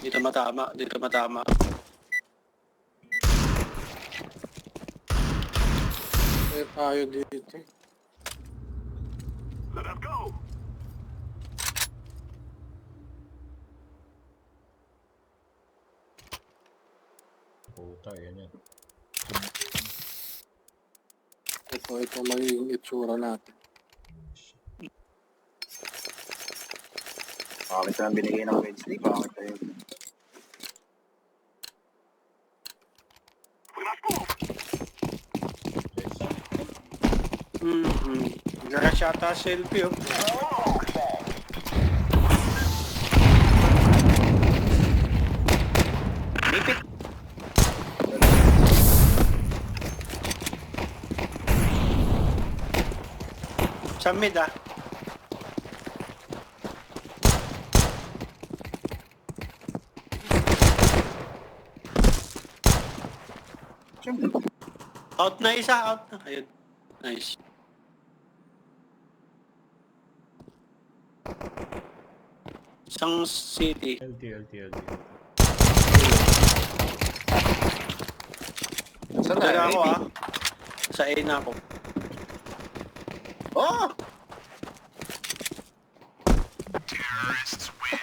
Dito matama, dito matama. Eh, tayo dito. Let us go. Puta, yan yan. Ito magiging itsura natin. Bakit lang binigay ng Wednesday? Bakit tayo? We must move. Garage ata selfie oh. Ipit! Sa mid ah. Out na isa, out na. Ayun. Nice. Isang city. LT. Saan na? Dala ako AB? ah. Sa A na ako. Oh!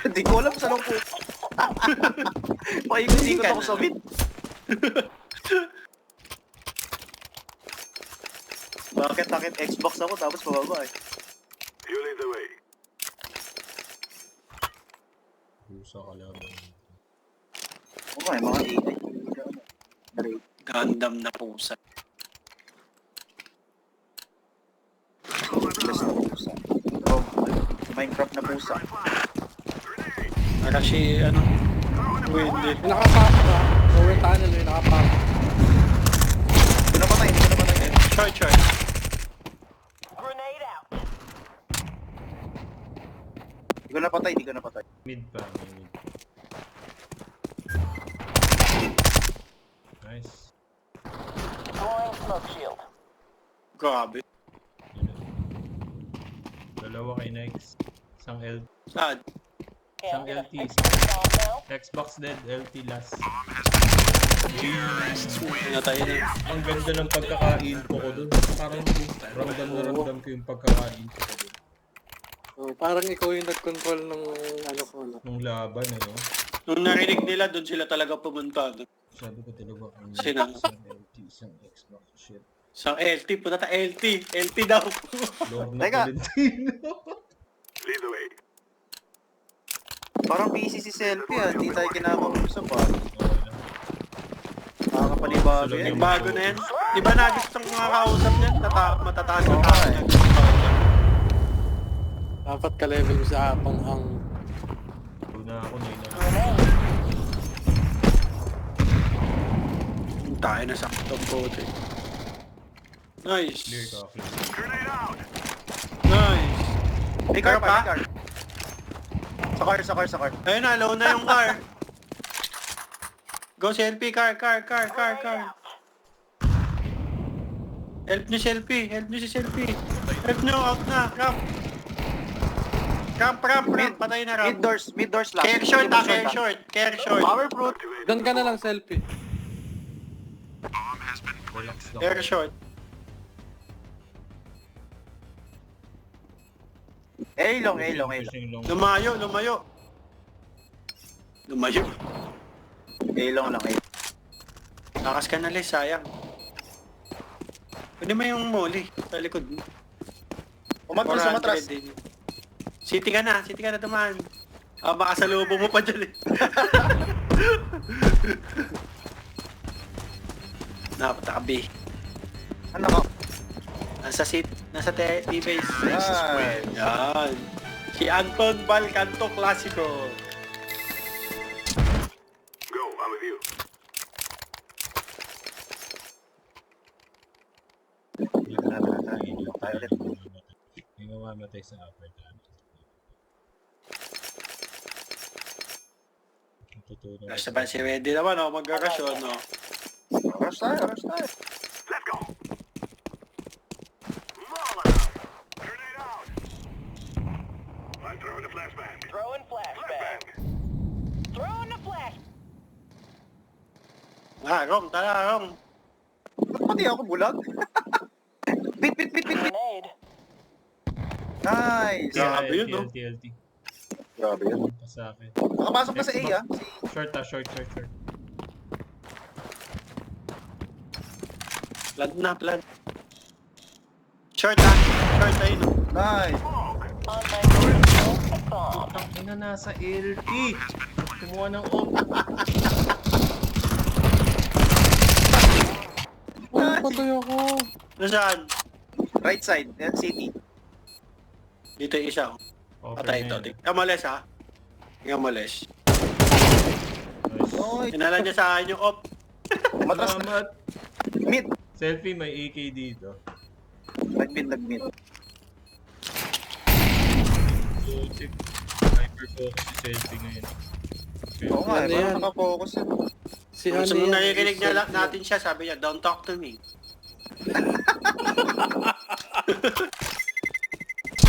Hindi ko alam saan ako. Paikot-ikot ako sa mid. Bakit Xbox ako tapos pababa eh. You lead the way. Pusa ka lang. Okay, mga AI. Gundam na pusa. Plus na pusa. Oh, Minecraft na pusa. Para si ano. Windy. May nakapak ka. Lower tunnel may nakapak. Hindi ko napatay. Short. Grenade out. Hindi ko napatay. Mid pa, may mid. Nice. Throwing smoke shield. Grabe. Yun na. Dalawa kay next. Isang L. Saan? Okay, I'm Isang gonna LT. fix this bomb now. Xbox dead, LT last. Pinatay na. Ang ganda ng pagkaka-info ko dun. Parang ramdam ko yung pagkaka-info ko dun. Oh, parang ikaw yung nag-control ng ano ko. No? Nung laban, ano? Nung narinig nila, doon sila talaga pumunta. Sabi ko talaga, ang Sino? isang LT, isang Xbox, shit. Isang LT, punta ta LT. LT daw. Lord na Teka. Valentino. Lead the way. Parang busy si Selfie ah. Hindi tayo kinakausap ah. Okay lang. Nakakapanibago yan. Bago na yan. Di ba nagustong mga kausap niya? Matataas na Oo, tayo. eh. Dapat ka-level mo sa apang ang... Una ako na yun. Grenade. Tayo na saktong bote. Nice. Clear ka, clear. Grenade out. Nice. May car Car pa, pa? may car. Sa car. Ayun na, low na yung car. Go selfie, car. Help nyo selfie, si selfie. Help nyo, out na, ramp. Ramp. Patay na ramp. Mid doors lang. Care short. Power fruit. Doon ka na lang selfie. Relax lang. Care short. A-long. Pushing long. Lumayo. A-long lang eh. Lakas ka na, Les, sayang. Pwede mo yung molly sa likod mo. Umatras. din. City ka na dumaan. Makasalubong mo pa dyan eh. Napunta ka B. Ano ko? Nasa T-base. Nice. Yan. Si Anton Balcanto Clasico. Go, I'm with you. Tayo ulit. May mamamatay sa upper tunnel. Tutunan. Basta ba si Ready naman, mag-garasyon, no? Rush tayo. Let's go. Molotov. Grenade out. I'm throwing a flashbang. Throwing flashbang. Flashbang. Throwing the flashbang. Wrong, tara, wrong. Ba't pati ako bulag? Bit. Grenade. Nice. Grabe yun, no? TLT. Grabe yun. Pa sa akin. Nakapasok pa sa A, ah. Short. Plant. Short ayun. Nice. On my shield. A bomb. Ang ina nasa LT. Kumuha ng op. Oh, patay ako. Nasaan? Right side, city. Dito yung isa. Open Patay na ito. yan. Kamalis ha. Kamalis. Nice. Oy, Inala niya sa akin yung op. matras na. Salamat. Mid. Selfie, may AK dito. Nagmid. Logic. Hyper-focus si selfie ngayon. Okay. Oo nga, Ano parang yan? nakafocus yun. Si Nung ano yan? nakikinig niya natin siya, sabi niya, don't talk to me.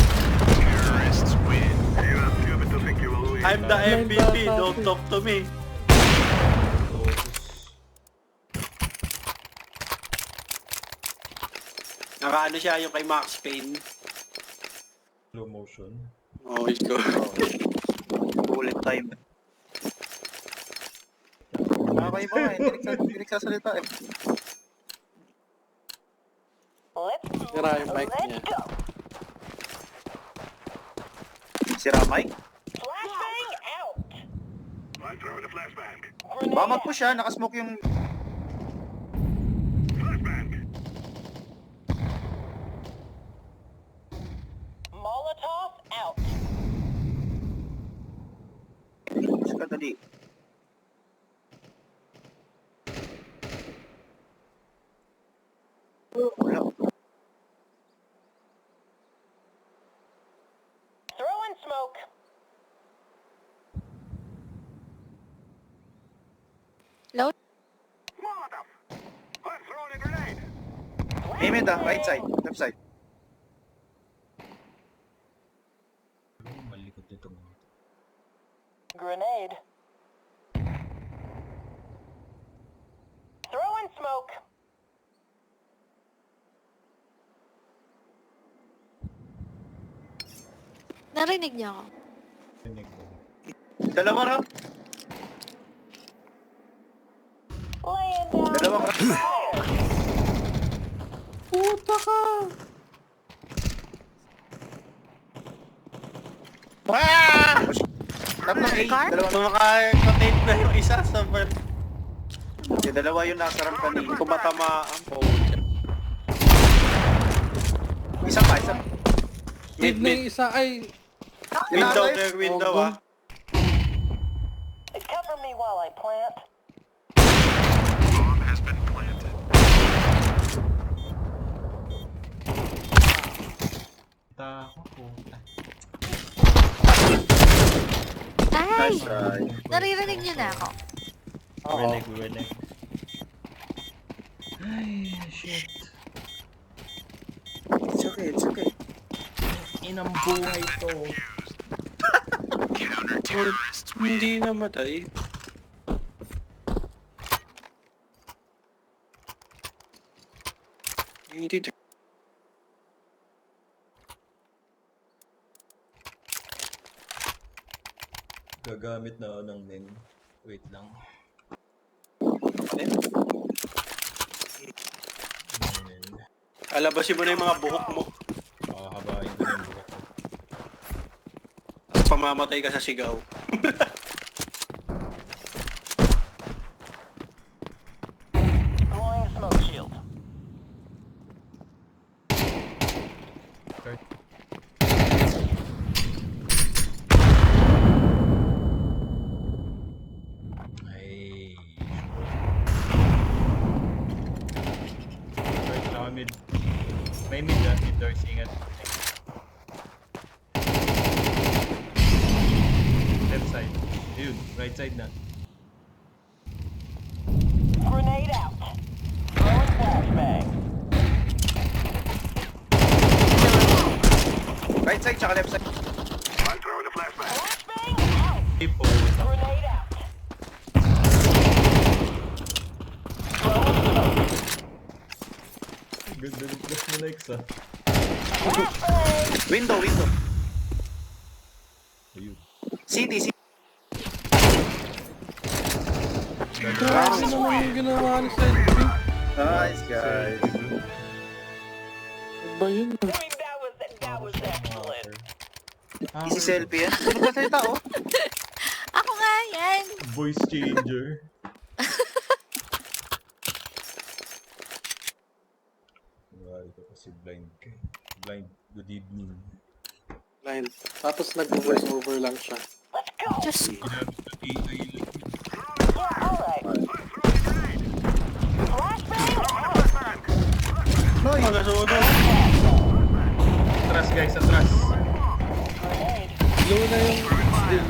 Terrorists win. You are stupid to think you will win. I'm the MVP, don't talk to me. Focus. Nakaano siya yung kay Max Payne. Slow motion. Oh, ito. Bullet time. Okay ba? Hindi nagsasalita eh. Sira yung mic Let's niya. go. Si Ramay? Flashbang out. I'm throwing a flashbang. Grenade Baka out. mag-push siya, nakasmoke yung... Flashbang. Molotov out. Push ka dali. Wala. Throwing smoke. Molotov. I'm throwing a grenade. Mid ah, right side, left side. Malikot nito. Grenade. Throwing smoke. Narinig niyo ako. Tinig ko. Dalawa ra. Laying down. Dalawang ra. Fire. Puta ka! Tatlong A, Car? dalawa. Kumakain na yung isa sa first. Yung dalawa yung nasa ramp kanina. Kumatamaan po. Isa pa. Mid na yung isa ay... Window Nice. there, window Oh, ah. Cover me while I plant. Bomb has been planted. Ta ako puta. Ay! Nice try. Naririnig niyo na ako. Rinig. Ay, shit. It's okay. Inang buhay to. Hindi namatay. Hindi. Gagamit na ako ng nen. Wait lang. Nen. Alabasin mo na yung mga buhok mo. Hahabain ko ng buhok ko. Tapos pamamatay ka sa sigaw. Throwing smoke shield. Start. Ay. Start na mid. May mid ah. Mid doors. Ingat. Left side. Yun. Right side na. Grenade out. Throwing flashbang. Right side tsaka left side. I'm throwing a flashbang. Flashbang out. Hey po. Grenade out. Flex ah. Window. Ayun. City. Grabe naman yung ginawa ni Selfie. Nice, guys. Ano ba yun? I mean, that was excellent. Easy selfie yan. Ano ba salita, oh? Ako nga yan. Voice changer. Wala ito kasi blind ka. Blind, good evening. Line. Tapos nag-voice over lang siya. Let's go. Diyos ko. Sinabi sa AI lang. Yeah, all right. Flashbang out. Magasunod. Atras guys, atras. Grenade. Low na yung still.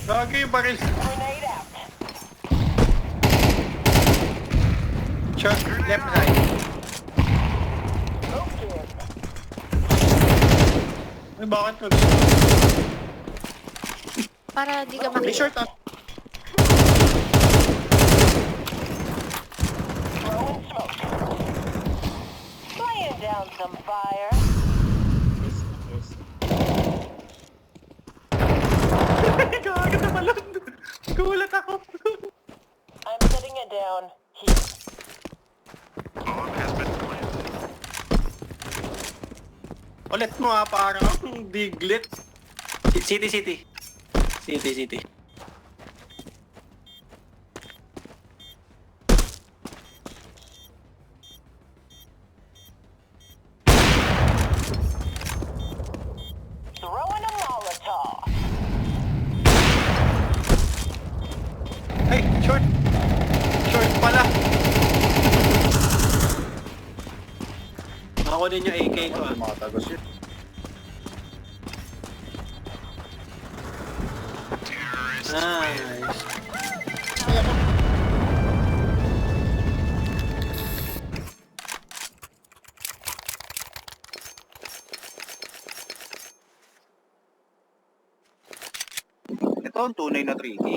Lagi yung baril. Grenade out. Shot, left side. Okay. Ay, bakit nag... Para di ka May makita. short ah. Throwing smoke. Laying down some fire. Gago na pala. Gulat ako. I'm setting it down here. Ulit mo ah, parang biglet. City. Throwing a Molotov. Ay, short. Short pala. Ako din yung AK ko ah. Mga tagos yun. Nice. Ito ang tunay na 3K.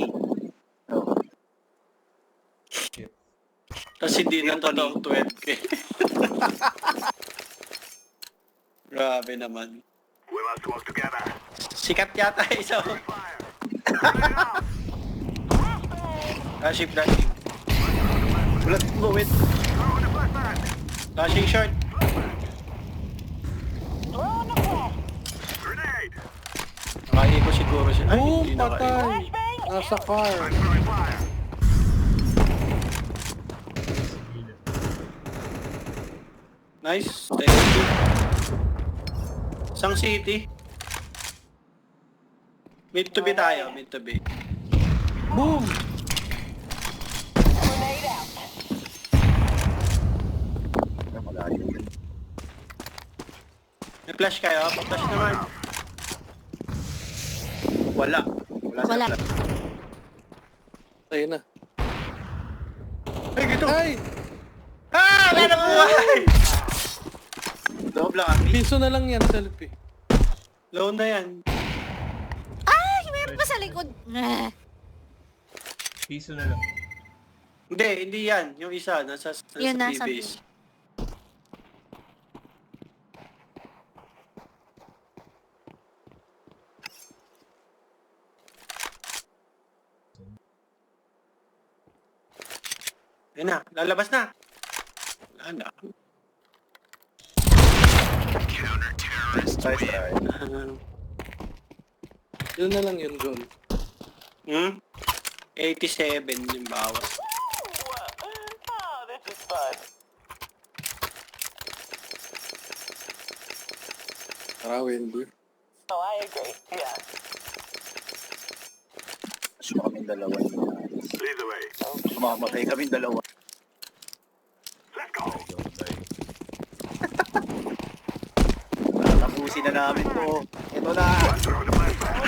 Tapos hindi na totoong 12K. Grabe naman. We must work together. Sikat yata isa. Flashing. Let's go with. Flashing short. Throwing a flash. Grenade. Nakahi ko siguro siya. Ay, Boom! hindi nakahi. Patay! Flashbang Nasa out. car. Throwing fire. Nice. Thank you. Isang city. Mid to be tayo. Boom! Grenade out. Malayo yun. May flash kayo? Pa-flash naman. Wala Wala. sila. Ayun na. Ay, gito. Ay! Ah! Wala na buhay! Loob lang, Ami. Piso na lang yan, Selfie. Low na yan. Ay, meron pa sa likod. Piso na lang. Hindi yan. Yung isa, nasa Yun, nasa base. Ayun na, lalabas na. Wala na. Nice try. Yun na lang yun, John. 87 yung bawas. Oh, this is fun. Tara, Wendy. Oh, I agree. Yeah. Suma kaming dalawa. Lead the way. Sumamatay kaming dalawa. Let's go. Tapusin na namin to. Ito na. Throw the flashbang.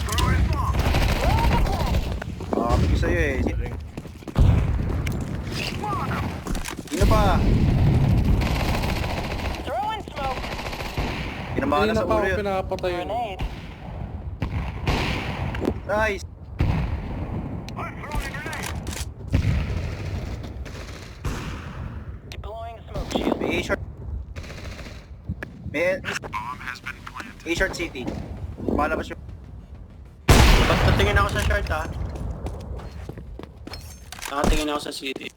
Throwing smoke. Sabi ko sa'yo eh. Sino pa? Throwing smoke. Tinamaan Hindi na na sa pa ulo ako yun. pinapatay yun. Grenade. Nice. I'm throwing a grenade. Deploying smoke shield. May short. Eh, A-short city. Malabas yung... Basta tingin ako sa short ha. Nakatingin ako sa city.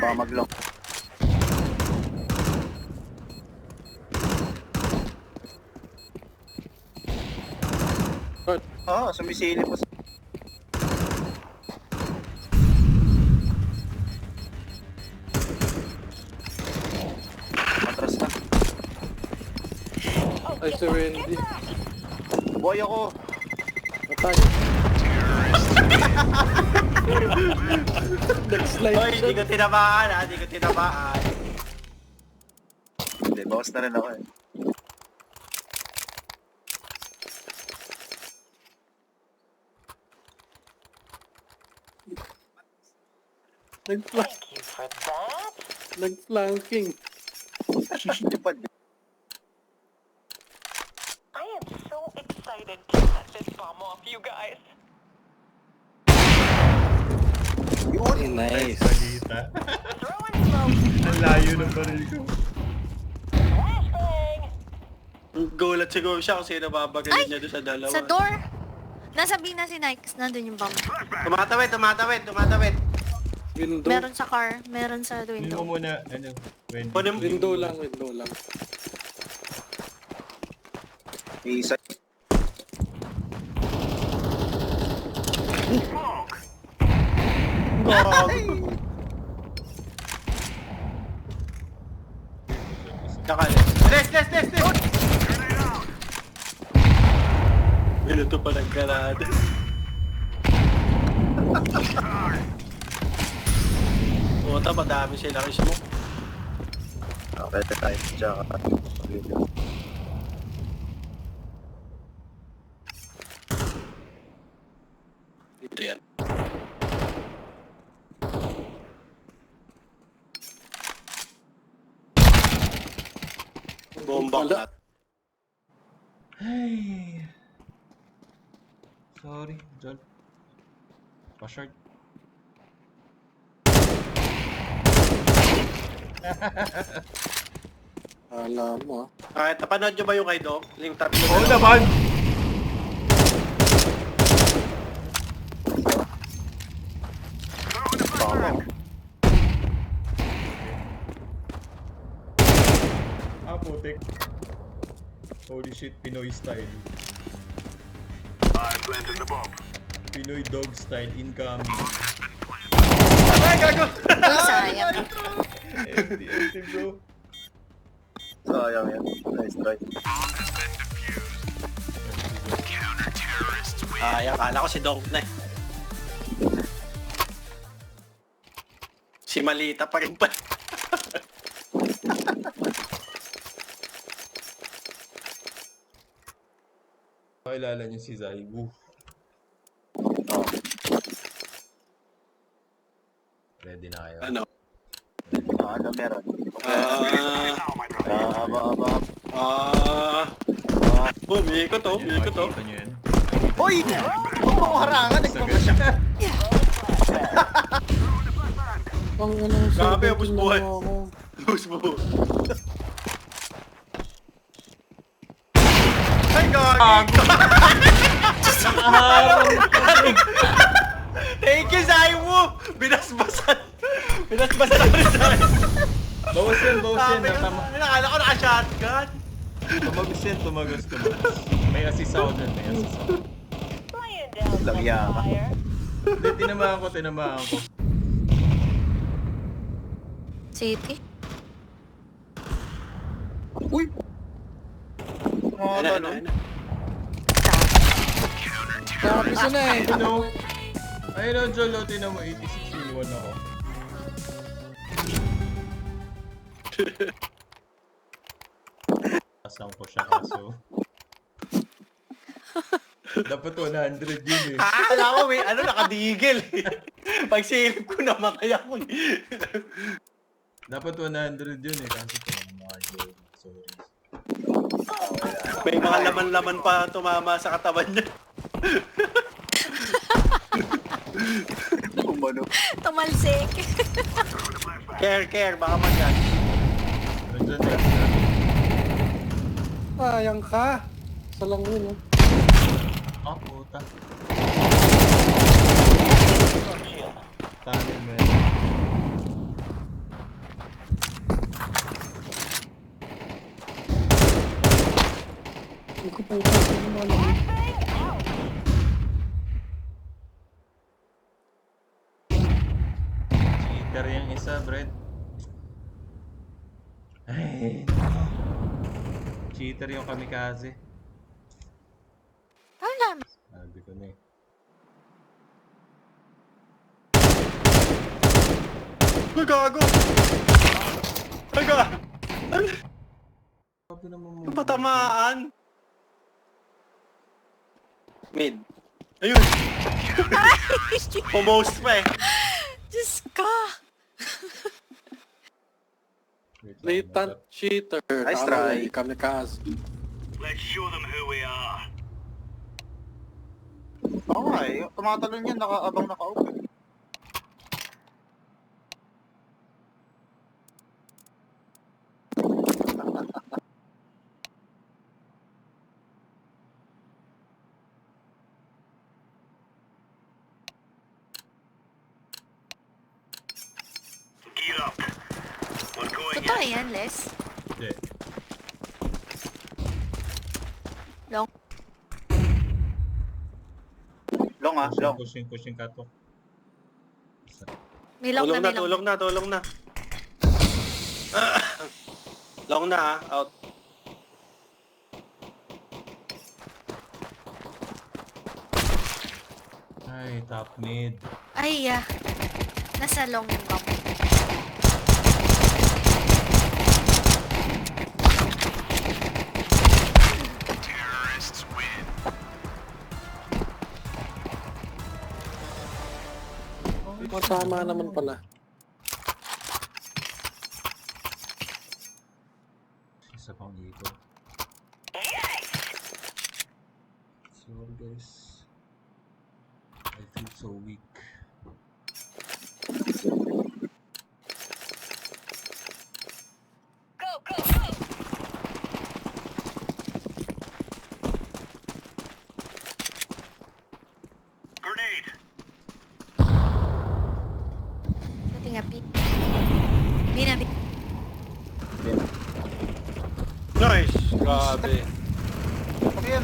Baka mag-long. Oo, sumisili po sa... Matras na. Ay, si Wendy. Boy ako. Patay. Nag-slide Hoy, siya. hindi ko tinamaan ha. Hindi ko tinamaan. Hindi, bawas na rin ako eh. Thank you for that. Nag-flanking. Tipad. I am so excited to set this bomb off, you guys. Nice. Pagita. Throwing smoke. Ang layo ng baril ko. Flashbang. Gulat siguro siya kung sino babagalin niya doon sa dalawa. Sa door. Nasa B na si Nikes. Nandun yung bomb. Tumatawid, tumatawid, tumatawid. Window. Meron sa car. Meron sa Hindi window. mo muna, ano, Wendy. Kunin mo. Window lang, window lang. Isa. Tsaka, les! Minuto pa ng karada. Puta, madami silang smoke. Okay, tayo. Tsaka. Dito yan. Bomba Wala. kat. Ay. Sorry, Jol. Pa-short. Alam mo ah. Kahit napanood nyo ba yung kay Doc? Yung tabi Oo naman! Ah, putik. Holy shit, Pinoy style. I planted the bomb. Pinoy dog style incoming. Ay, gago! Sayang. Empty bro. Sayang yan. Nice try. Ay, akala ko si Donk na eh. Si Malita pa rin pa. Pakilala niyo si Zai. Woo. Ready na kayo. Ano? Ano meron? Umiikot to, umiikot to. Makikita niyo yan. Hoy! Huwag mo harangan. Nagpapasya siya. Ang ano, Grabe, 17 abos na buhay. ako. Bus mo. Ay, gago! Thank you, Zaiwu! Binasbasan! Binasbasan ako rin sa akin. Bawas yan. Sabi ko, Nakama. nakala ko naka-shotgun. Tumagos yan. Tumagos. May assist ako dun. May assist ako. Laying down some Lagyan ka. fire. Hindi, tinamaan ko. City. Uy! Ano, ano, ano? Sabi ko na eh. You know, ayun o, Jolo, tinan mo, 86 in 1 ako. Pasang ko siya kaso. Dapat 100 yun eh. Alam ko, may ano, nakadigil eh. Pag silip ko, namatay ako eh. Dapat 100 yun eh, kaso ito mga yun. Sorry. May mga laman-laman pa tumama sa katawan niya. Umano. Tumalsik. Care, baka mag-gas. Nandyan next na. Sayang ka. Isa lang yun, oh. Ah, puta. Tanin mo Hindi ko puta. Hindi mo alam. Cheater yung isa, Brad. Ay, cheater yung kamikaze. Wala. Sabi ko na eh. Ay, gago! Ay, gago! Sabi naman mo. Patamaan! Mid. Ayun! Almost pa eh. Diyos ka. Wait lang, Blatant cheater. Nice Tama, try. kamikaze. Let's show them who we are. Oo nga eh. Tumatalon yan, abang naka-open. Gear up. We're going Totoo in. yan, Les. Hindi. Long. Long ah, long. Pushing katok. Isa. May long na, may long. Tulong na. Long na ah, out. Ay, top mid. Ay, nasa long yung bomb. Terrorists win. Masama naman pala. Isa pang dito. Sorry guys. I feel so weak. Grenade. Pati nga, pi. Binabi. Nice! Grabe. Okay yan.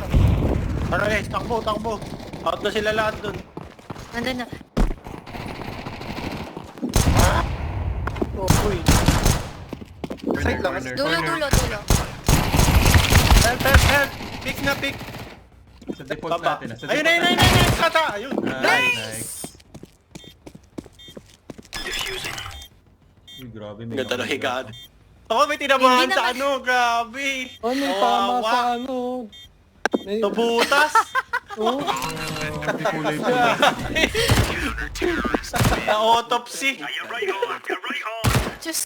Tara guys, takbo. Out na sila lahat dun. Nandun na. Oh, uy. Side lang. Dulo. Help! Pick na, pick! Sa default Baba. natin. Sa Ayun! Kata! Ayun! Nice! Diffusing. Uy, grabe. May Ganda na nakaliga. higaan. Ako may tinamahan Hindi sa naman. ano, grabe! Oh, may tama Kawawa. sa ano. May, Nabutas! oh, Hindi kulay pula. Na-autopsy! You're right on. Diyos.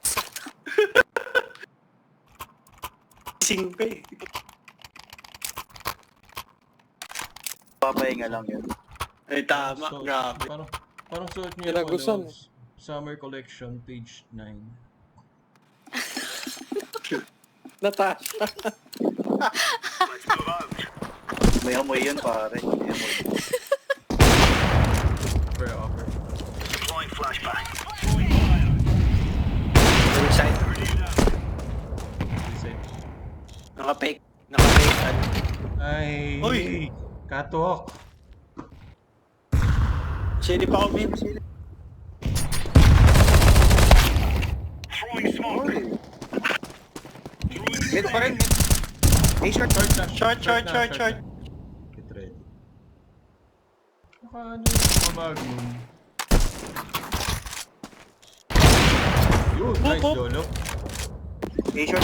Sing pa eh. Papahinga lang yun. Ay, tama. So, Grabe. Parang suot niyo yung Kinagusan. Summer Collection, page 9. Natasha. Let's move out. May amoy yun pare. May amoy. Fair offer. Deploying flashbang. Inside. Kasi, Naka-fake. ay, Uy! katok. Sili pa ako, Min. Throwing smoke. Mid pa rin. A-short. Short. Get ready. Baka ano yung magnum. Yun, nice Boop. Jolo. A-short.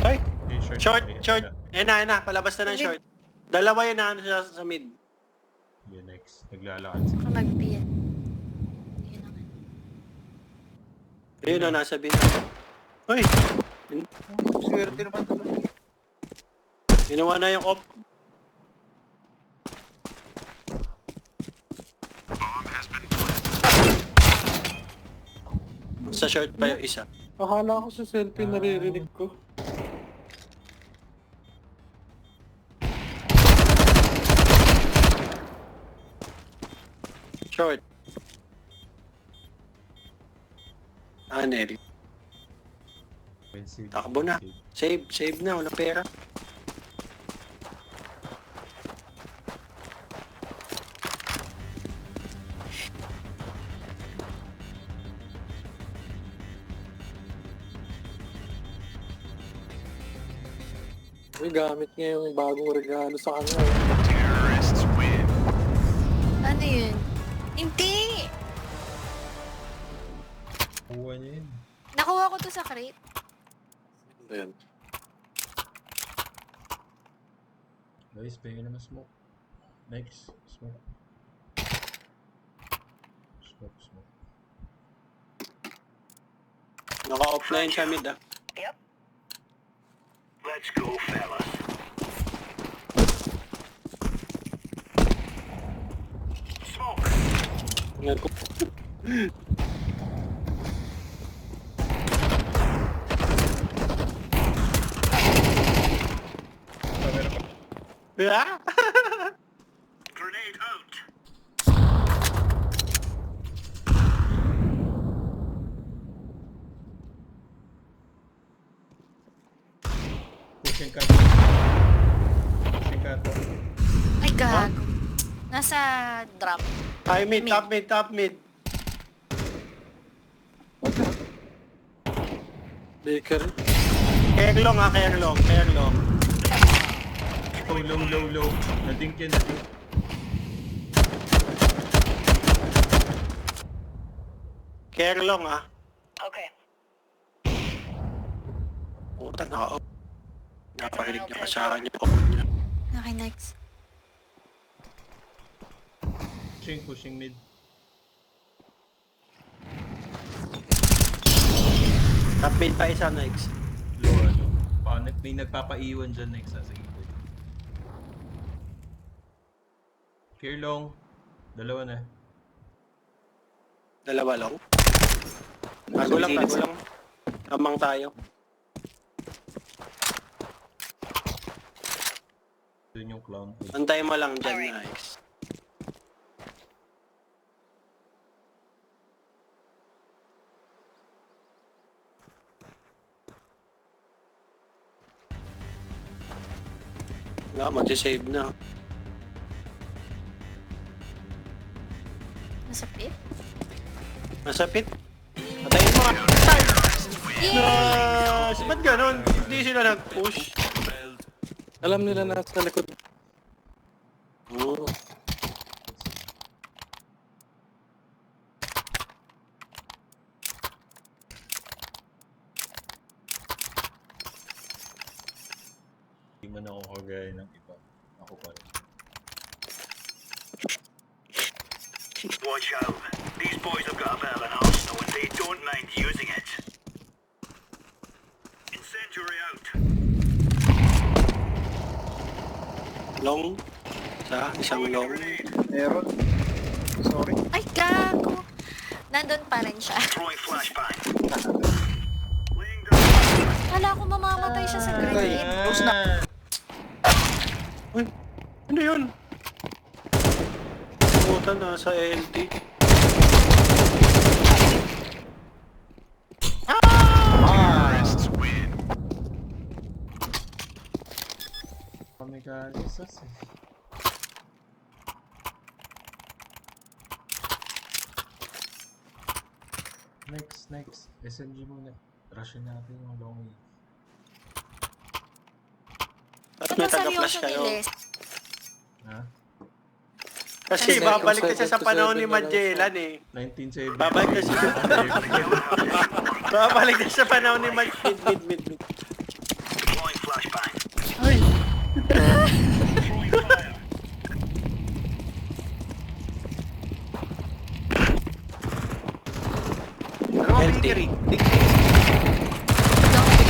Ay! Okay, Short. Yeah. Ayan na. Palabas na ng short. Dalawa yun na sa mid. Yeah, next. Naglalakad siya. Baka mag-beat. Yun naman. Ayun na, nasa bin. Uy! Swerte naman ito. Ginawa na yung op. Sa short pa yung isa. Akala ko sa selfie naririnig ko. Short. Anel. Takbo na. Save na. Wala pera. Uy, gamit niya yung bagong regalo sa kanya. Terrorists win. Ano yun? Hindi! Kuha niya yun. Nakuha ko to sa crate. Ayan. Guys, pwede naman smoke. Next, smoke. Smoke. Naka-offline siya mid ah. Yep. Let's go, fellas. Smoke. Nag- Ah! Grenade out. Pushing ka. Ay, gago. Nasa drop. High mid, top mid. Baker. Kerlong ah, Kerlong. Low. Nadink yan, nadink. Kerlong ah. Okay. Puta na. Naparinig niya pa sa akin yung niya. Okay, next. Pushing mid. Top mid pa isa next. Low, may nagpapaiwan dyan next sa gilid. Clear long. Dalawa na. Dalawa lang. Tago lang. Tamang tayo. Doon yung clown. Antay mo lang dyan, nice. Wala, mag-save na. Nasa pit? Nasa pit. Patayin mo nga. Yay! Nice! Ba't ganun? Hindi sila nag-push. Alam nila na sa likod. Oh. Hindi man ako kagaya ng iba. Ako pa rin. Watch out. These boys have got a bit of an arsenal and they don't mind using it. Incendiary out. Long. Isang long. Meron. Sorry. Ay, gago. Nandun pa rin siya. Throwing flashbang. Laying down. Kala ko mamamatay siya sa grenade. Close na. Uy, ano yun? Puta na sa LT. Terrorists win. Kami kalisas eh. Next. SMG muna. Rushin natin yung long way. Tapos Ba't may ba taga-flash seryoso kayo. nilis? Ha? Kasi Kasi babalik na siya sa 7 to panahon ni 7 na lang Magellan eh. 1970. Babalik na siya. Babalik na sa panahon ni Magellan. Mid. Deploying flashbang. Ay! Throwing fire. LT.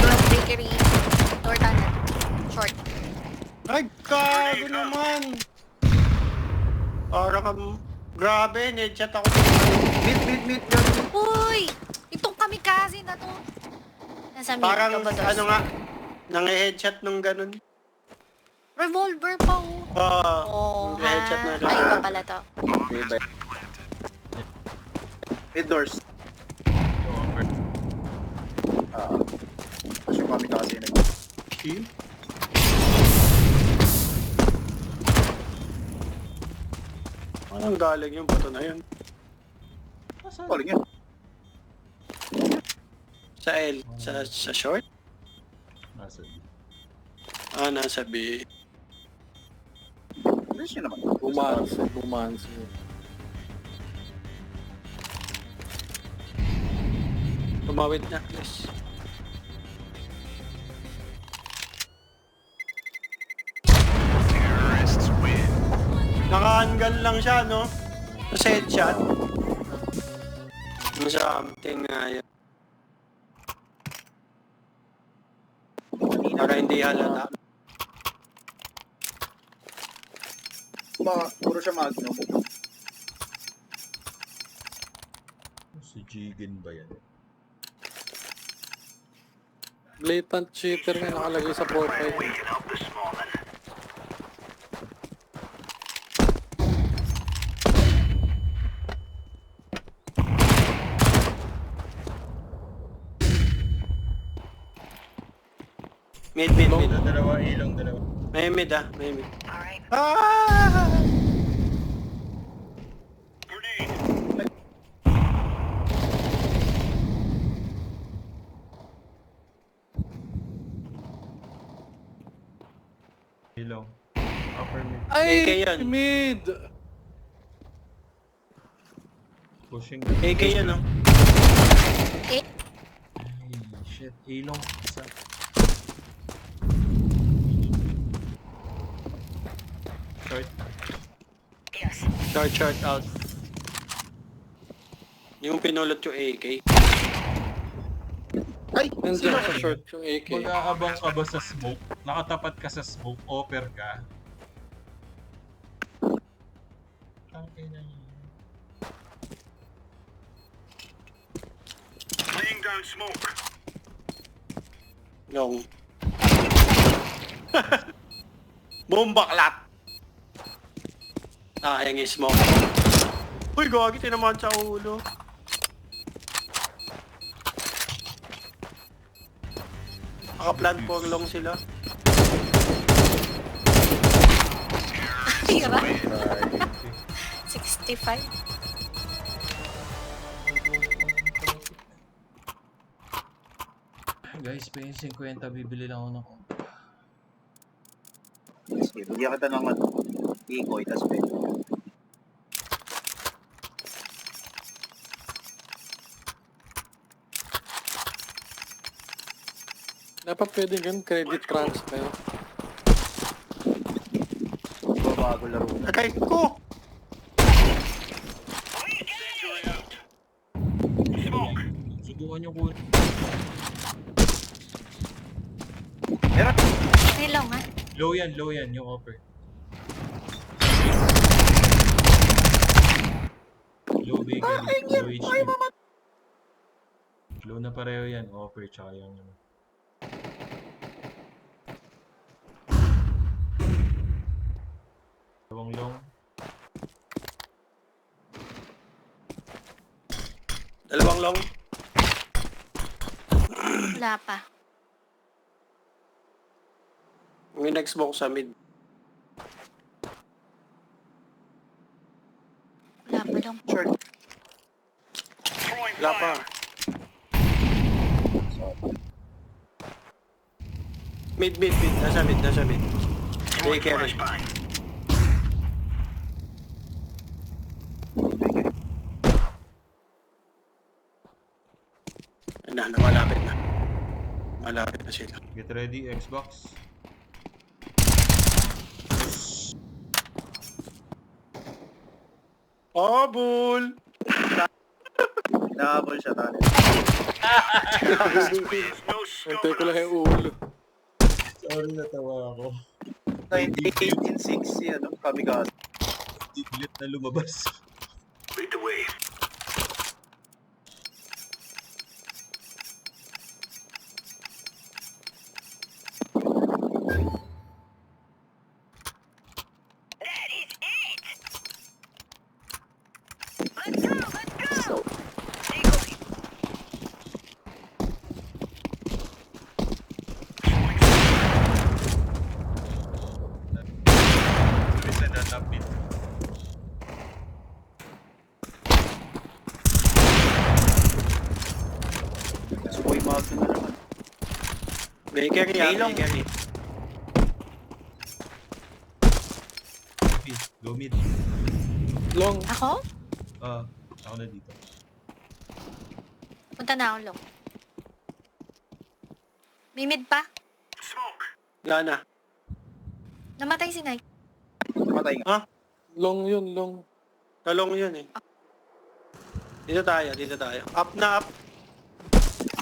Long bakery. Door tunnel. Short. Ay, gago naman! Parang grabe, headshot ako. Mid. Uy! Itong kamikaze na to. Nasa mid Parang, ka ba to? ano nga, nange-headshot nung ganun. Revolver pa oh. Oo, Oh, headshot na ha? Ay, iba pala to. Mid doors. Tapos yung kami kasi nag... Kill? Anong galing yung bato na yun? Calling yun. Sa L, sa short? Nasa D. Nasa B. Please yun naman. Bumansi. Tumawid na, please. Naka-angle lang siya, no? Sa headshot. Something nga yun. Para hindi halata. Baka, puro siya magnum. Si Jigen ba yan? Blatant cheater nga nakalagay sa profile. We can help this morning. Mid, mid, mid. Dalawa, ilong, dalawa. May mid ah, may mid. Alright. Ah! Grenade. Ilong. Upper mid. AK Ay! yan. Mid! Pushing. AK yan, no? Eh, Ay, shit. Ilong. Isa. Short. Yes. Short out. Yung pinulot yung AK. Ay! Nandiyan sa short yung AK. Mag-aabang ka ba sa smoke? Nakatapat ka sa smoke, offer ka. Tangin na yun. Laying down smoke. Long. Boom baklat! Ayang i-smoke. Uy, gagi, tinamaan sa ulo. Naka-plant po ang long sila. tira. 65. Guys, pa yung 50, bibili lang ako ng Sige, bigyan kita ng ano. Ikoy, tas pwede. Dapat pwede ganun credit transfer. Bago laro na. Agay ko! Subukan nyo ko. Meron! May long ha? Low yan, yung offer. Low bigay, low HP. Low na pareho yan, offer tsaka yung ano. Dalawang long. Dalawang long. Wala pa. May nag-smoke sa mid. Wala pa long. Short. Throwing Wala pa. fire. Mid. Nasa mid. Throwing Take care. flashbang. Malapit na. Malapit na sila. Get ready, Xbox. Oh, bull! Nahabol siya tali. No Hintay ko lang stopping us. yung ulo. Sorry, natawa ako. 1986 yan, no? Kamikaze. Tiglit na lumabas. Lead the way. Bakery ah, Ilong. bakery. Mid, go mid. Long. Ako? Ako na dito. Punta na ako long. May mid pa? Smoke. Wala na. Namatay si Nike. Namatay nga. Long yun, long. Talong yun eh. Dito tayo, dito tayo. Up na up.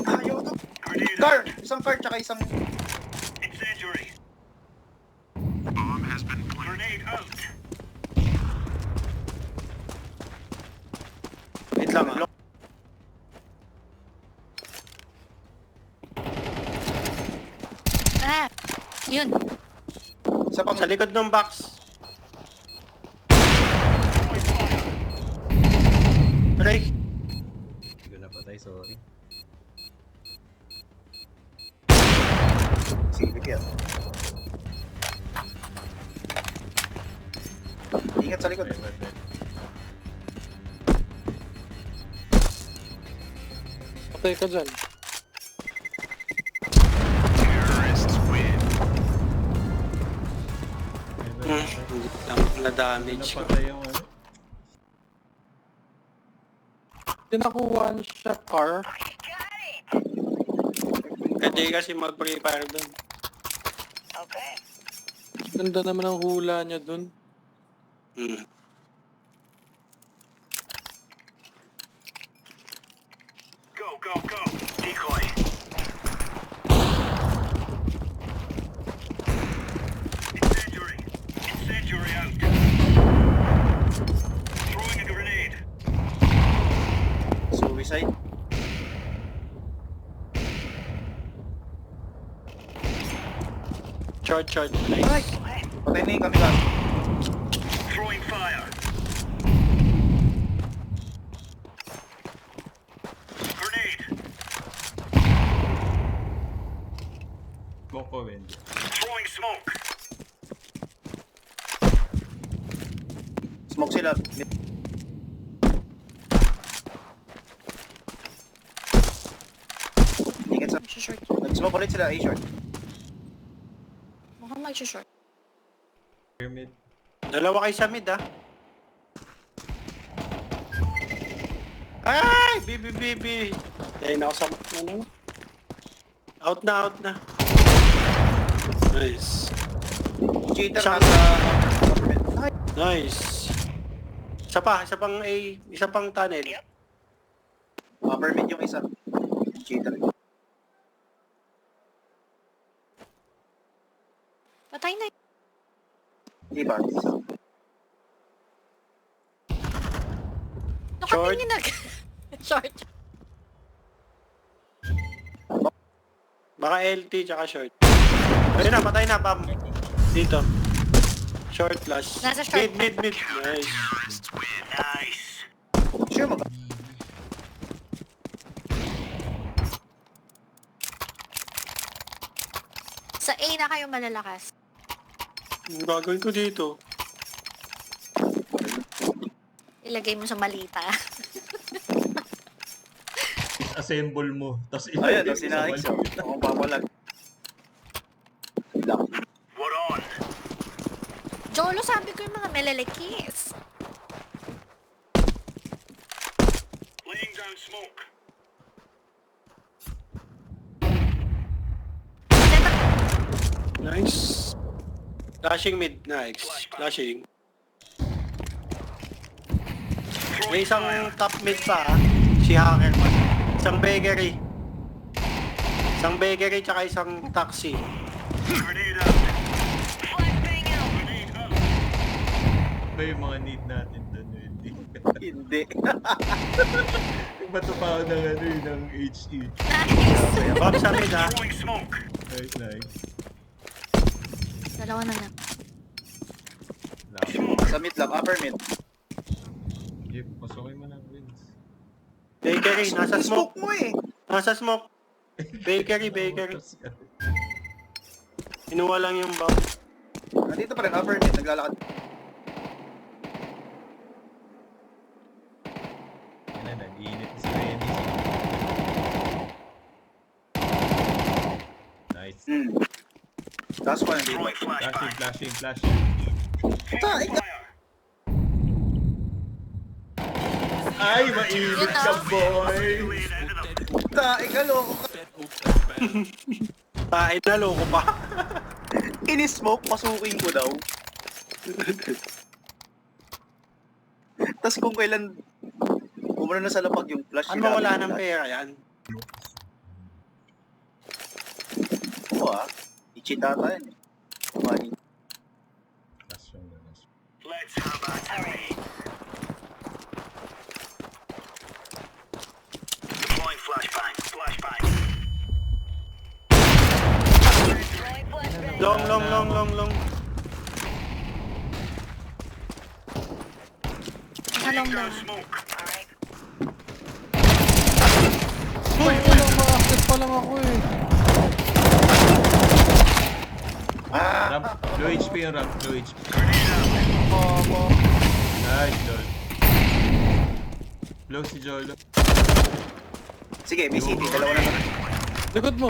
Ayaw to. Grenade Car! out. Isang car tsaka isang... Incendiary. Bomb has been grenade out. Wait lang ah. Ah! Yun. Isa pang... Sa likod ng box. Aray. Hindi ko napatay, sorry. Silip yan. Ingat sa likod. Wait. Patay ka dyan. Lang na damage ko. Napatay yung ano. Tinakuha siya car. Pwede kasi mag-prepare dun. Okay. Ganda naman ang hula niya dun. Hmm. Go. Decoy. Incendiary out. Throwing a grenade. Suicide. Short. Nice. Patay na yung kami lang. Throwing fire. Grenade. Smoke ko, Wendy. Throwing smoke. Smoke sila. Ingat sa... Mag-short. Nag-smoke ulit sila, A-short. Mukhang mag-short. Pyramid. Dalawa kayo sa mid ah. Ay! Bibi. Dahil na ako sa ano? Out na. Nice. Cheater Siya- nasa... government. Ay, Nice. Isa pang tunnel. upper mid yung isa. Cheater. Patay na. Di ba? Isa. Short. Nakatingin na. Short. Baka LT tsaka short. Ayun na, patay na, Pam. Dito. Short plus. Nasa short. Mid. Nice. Nice. Sure mo ba? Sa A na kayo malalakas. Ang gagawin ko dito. Ilagay mo sa malita. Assemble mo. Tapos Ayan, ilagay tapos mo sa sinahin siya. mali. Ako bawalag. We're on. Jolo, sabi ko yung mga melalekis. Laying down smoke. Nice. Flashing mid. Nice. Flashing. May isang top mid pa ah. Si Hacker. Isang bakery. Tsaka isang taxi. Grenade out. Flashbang out. Grenade out. Ba yung mga need natin doon, Wendy? Hindi. Bato pa ako ng ano yun, ng HE. Nice. Bob sa mid ah. Throwing smoke. Nice. Dalawa na lang. Lako. Sa mid lang, upper mid. Sige, pasukin mo ng wins. Bakery. Nasa smoke. mo eh. Nasa smoke. Bakery. Inuwa lang yung bomb. Nandito pa rin, upper mid. Naglalakad. Yan na, nag-iinit si Wendy. Nice. Last one dito. Throwing Flashing, flashbang. flashing, flashing. Ay, mainit ka, boy! Laying into them. Ikaloko ka. Tain na, loko pa. Ini-smoke, pasukin ko daw. Tapos kung kailan umano na sa lapag yung flash. Ano wala ng pera yan? Oo i-cheat ata yan eh. Money. Flashing, flashing. Let's have a hurry. Deploying flashbang. Flashbang. Long, long, long, long, long. Nakalong na. Down smoke. Uy, walang ma-active pa lang ako eh. Ramp, low HP yung ramp, low HP. Mama. Nice, Jol. Low si Jolo. Sige, may city. Dalawa na naman. Likod mo.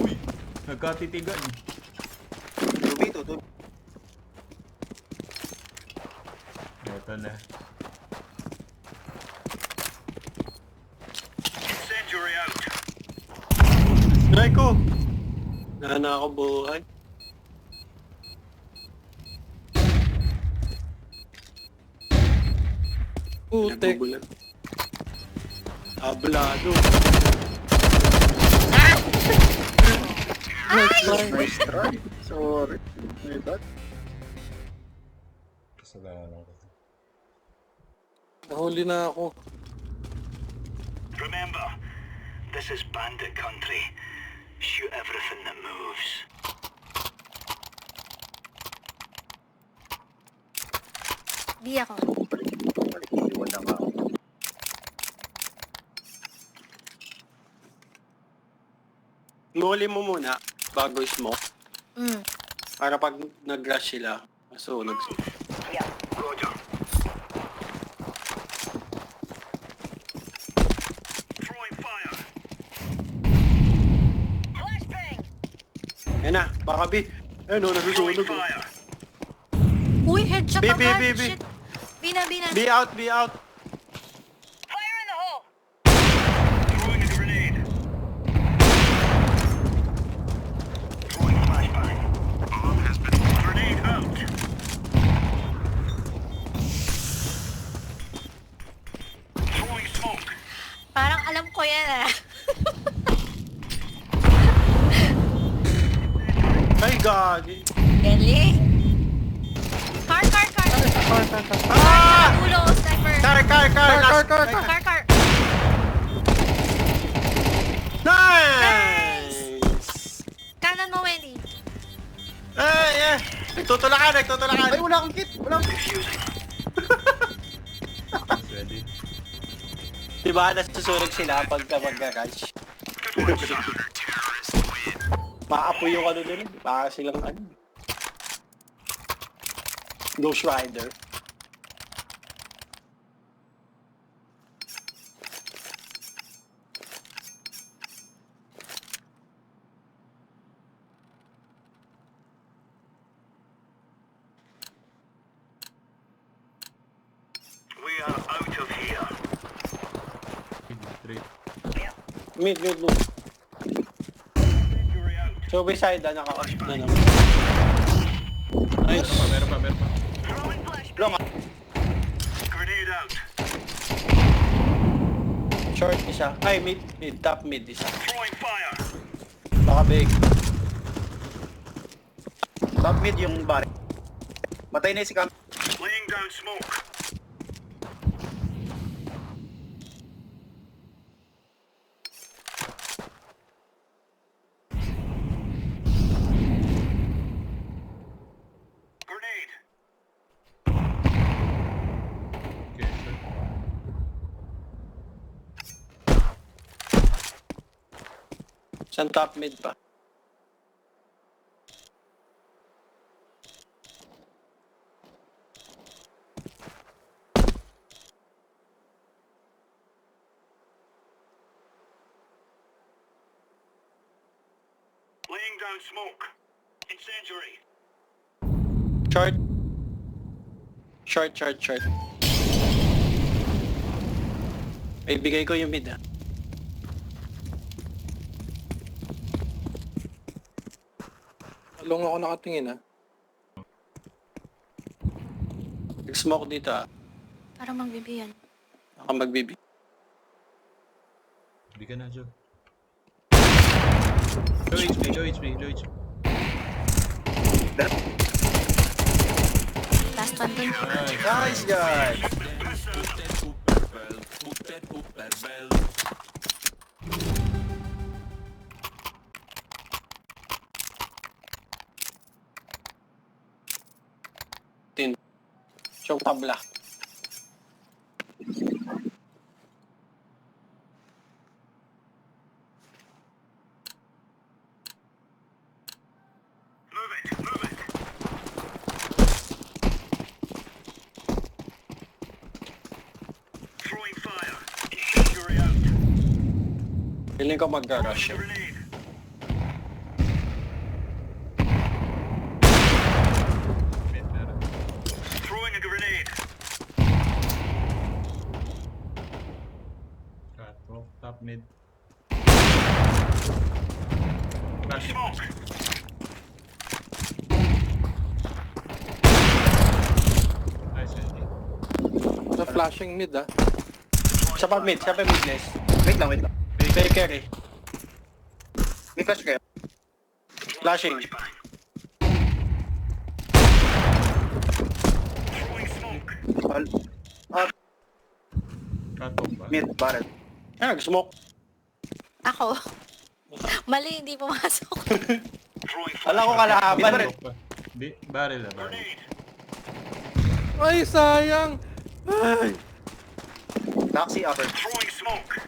Uy, nagkatitigan. 2v2, 2v2. Ito na. Incendiary out. Try ko. Nana ako buhay. Putek. Nagbubulan. Ablado. Nice try. Sorry. My bad. Kasalanan ko. Nahuli na ako. Remember, this is bandit country. Shoot everything that moves. Di ako. Balik, iiwan lang ako. Nguli mo muna bago smoke. Mm. Para pag nag-rush sila, masunog. Roger. Throwing fire. Yan na, baka B. Ayun o, Throwing nasusunog. fire. Uy, headshot B, B, agad. B, B. Shit. Bina, bina. B out, B out. Throwing a grenade. Throwing flashbang. Bomb has been grenade out. Throwing smoke. Parang alam ko yan ah. Ay, gagi. Galing. Car. Ah! Ulo, sniper. Car. Car. Nice! Kanan mo, Wendy. Ay. Nagtutulakan. Ay, wala akong kit. Wala akong Defusing. Ready? Diba, nasusunog sila pagka mag-rush. Good one, son. Maapoy yung ano dun. Baka silang ano. Ghost Rider. We are out of here. Three. Mid. Incendiary out. So, beside, naka-off na naman. Nice. Meron pa. Throwing flashbang. Long. Grenade out. Short isa. Ay, mid. Top mid isa. Throwing fire. Baka big. top mid yung bari. Matay na si Cam. Laying down smoke. Grenade. Okay, sure. Isang top mid pa. down smoke. Incendiary. Short. Short. Ibigay ko yung mid ah. Long ako nakatingin ah. Nag-smoke dito ah. Parang magbibiyan. Ako magbibi. Hindi ka na, Joe. Low HP. Last one dun. Nice. Nice, guys! Tin. Siyong tabla. Move it. Throwing fire. Incendiary out. Feeling ko mag-rush. Grenade. Mid meron. Throwing a grenade. Catwalk, top mid. Flash. Smoke. Nice, LT. Sa flashing mid ah. Siya pa mid guys. Wait lang. Baker eh. May flash kayo. Flashing. Flashbang. Throwing smoke. Catwalk ba? Mid, barrel. Ah, nag-smoke. Ako. Mali, hindi pumasok. Throwing Wala ko fire. kalaban. Catwalk ba? Hindi, barrel na, barrel. Grenade. Ay, sayang! Ay! Taxi, upper. Throwing smoke.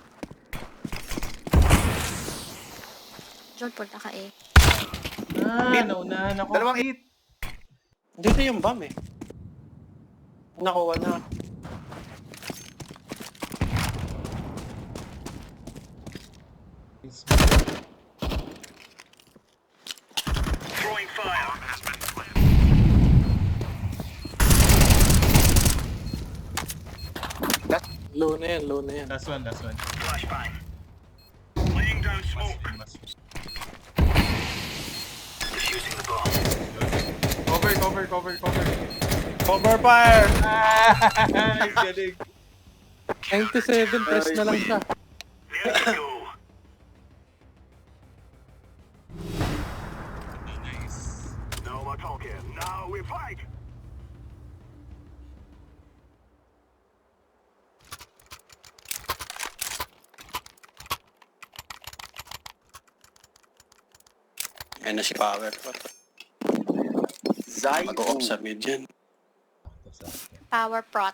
Joel, punta ka eh. Naunahan ako. Dalawang hit. Dito yung bomb eh. Nakuha na. Throwing fire. Low na yan. Last one. Flashbang. Laying down smoke. Defusing the bomb. Cover. Cover fire! Nice, galing. 97, press na lang siya. There we go. Nice. Now we're talking. Now we fight. Ayan na si Power. Zai. Mag-o-off sa mid yan. Power prot.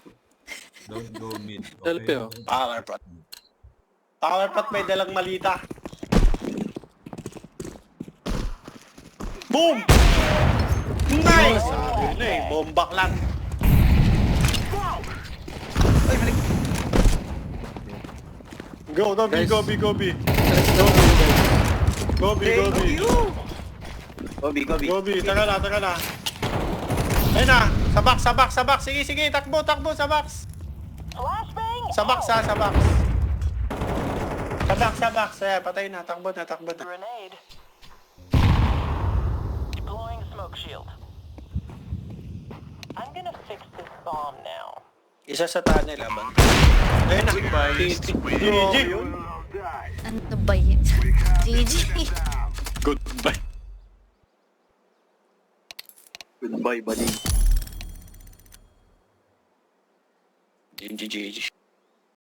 Don't go mid. Selfie, oh. Power pot. Power pot may dalang malita. Boom! Nice! Sabi na eh, bombak lang. Ay, mali. Go B. Guys. Go B. Go B, taka na. Ayun na, sa box. Sige, takbo, sa box. Flashbang! Sa box. Ayan, patay na, takbo na. Grenade. Deploying smoke shield. I'm gonna fix this bomb now. Isa sa tunnel, aban. Ayun na. GG. Will die. Ano ba yun? GG. Goodbye. Goodbye, buddy. GG.